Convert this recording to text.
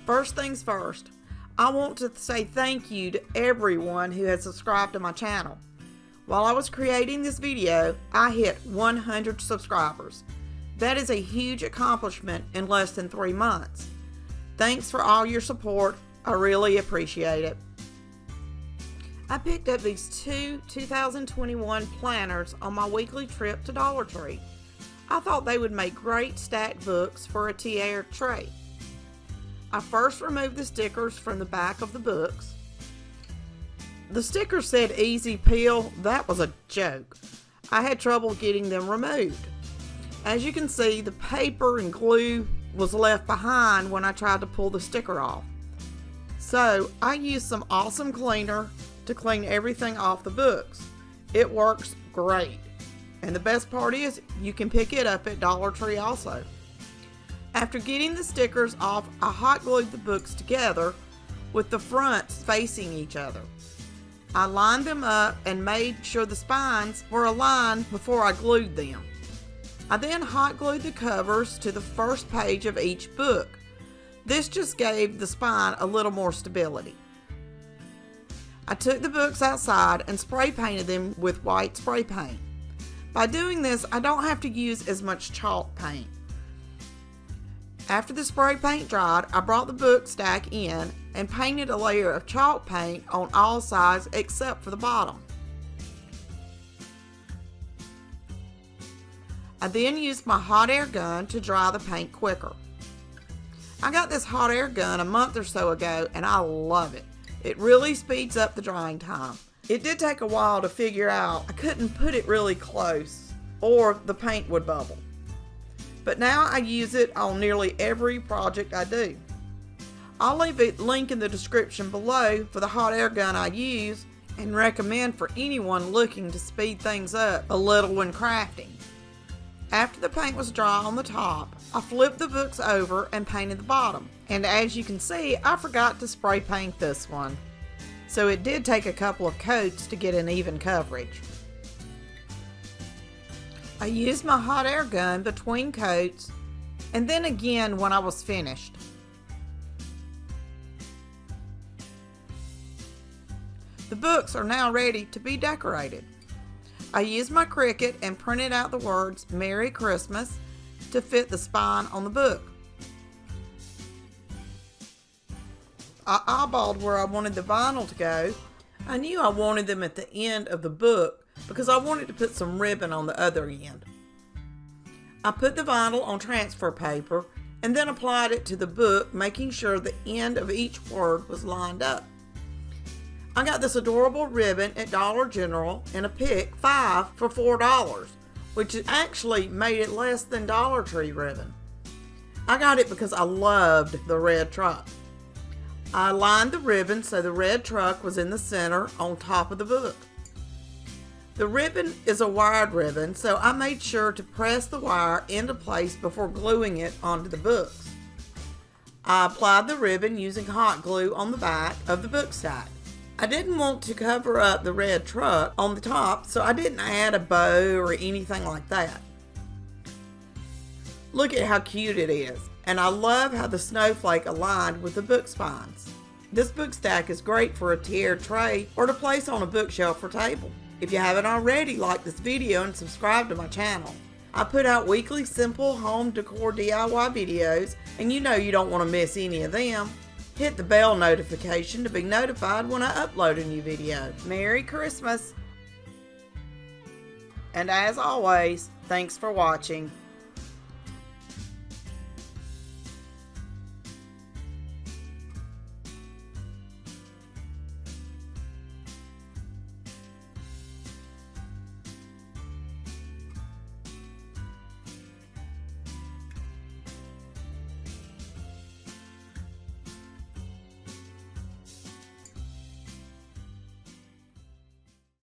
First things first, I want to say thank you to everyone who has subscribed to my channel. While I was creating this video, I hit 100 subscribers. That is a huge accomplishment in less than 3 months. Thanks for all your support. I really appreciate it. I picked up these two 2021 planners on my weekly trip to Dollar Tree. I thought they would make great stacked books for a tier tray. I first removed the stickers from the back of the books. The sticker said easy peel. That was a joke. I had trouble getting them removed. As you can see, the paper and glue was left behind when I tried to pull the sticker off. So I used some awesome cleaner to clean everything off the books. It works great. And the best part is you can pick it up at Dollar Tree also. After getting the stickers off, I hot glued the books together with the fronts facing each other. I lined them up and made sure the spines were aligned before I glued them. I then hot glued the covers to the first page of each book. This just gave the spine a little more stability. I took the books outside and spray painted them with white spray paint. By doing this, I don't have to use as much chalk paint. After the spray paint dried, I brought the book stack in and painted a layer of chalk paint on all sides except for the bottom. I then used my hot air gun to dry the paint quicker. I got this hot air gun a month or so ago and I love it. It really speeds up the drying time. It did take a while to figure out I couldn't put it really close or the paint would bubble. But now I use it on nearly every project I do. I'll leave a link in the description below for the hot air gun I use and recommend for anyone looking to speed things up a little when crafting. After the paint was dry on the top, I flipped the books over and painted the bottom. And as you can see, I forgot to spray paint this one. So it did take a couple of coats to get an even coverage. I used my hot air gun between coats and then again when I was finished. The books are now ready to be decorated. I used my Cricut and printed out the words Merry Christmas to fit the spine on the book. I eyeballed where I wanted the vinyl to go. I knew I wanted them at the end of the book because I wanted to put some ribbon on the other end. I put the vinyl on transfer paper and then applied it to the book, making sure the end of each word was lined up. I got this adorable ribbon at Dollar General in a pick 5 for $4, which actually made it less than Dollar Tree ribbon. I got it because I loved the red truck. I lined the ribbon so the red truck was in the center on top of the book. The ribbon is a wired ribbon, so I made sure to press the wire into place before gluing it onto the books. I applied the ribbon using hot glue on the back of the book stack. I didn't want to cover up the red truck on the top, so I didn't add a bow or anything like that. Look at how cute it is, and I love how the snowflake aligned with the book spines. This book stack is great for a tiered tray or to place on a bookshelf or table. If you haven't already, like this video and subscribe to my channel. I put out weekly simple home decor DIY videos, and you know you don't want to miss any of them. Hit the bell notification to be notified when I upload a new video. Merry Christmas! And as always, thanks for watching.